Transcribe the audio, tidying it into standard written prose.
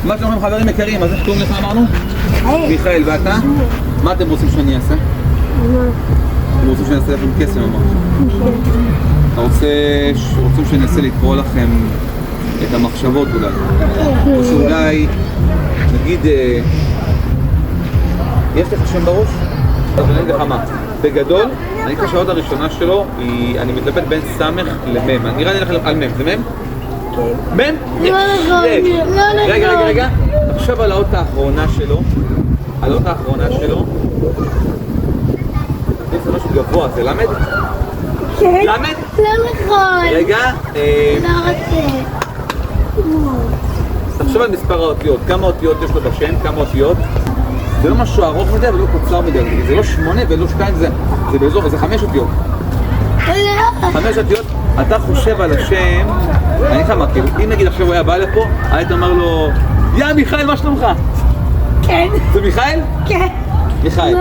מה שאתם אומרים חברים יקרים, אז איך קוראים לך אמרנו? מיכאל, ואתה? מה אתם רוצים שאני אעשה? אתם רוצים שאני אעשה לכם קסם אמרנו? רוצים שאני אעשה לקרוא לכם את המחשבות אולי? או שאולי, נגיד, יש לך שם בראש? אז אני אגיד לך מה, בגדול, אני חושב שהאות הראשונה שלו היא, אני מתלבט בין סמך למם. נראה לי לך על מם, זה מם? מם? לא נכון, לא נכון. רגע, תחשב על האות האחרונה שלו, על האות האחרונה שלו. זה משהו גבוה, זה למד? כן? למד? לא נכון. רגע, לא רוצה. תחשב על מספר האותיות, כמה אותיות יש לו בשם, כמה אותיות. זה לא משהו ארוך מדי ולא קוצר מדי, זה לא 8 ולא 2, זה באזור, זה 5 אותיות. 5 אותיות, אתה חושב על השם, אני אגיד לך מה, כאילו, אם נגיד עכשיו הוא היה בא לפה, היית אומר לו, יא מיכאל, מה שלומך? כן. זה מיכאל? כן. מיכאל.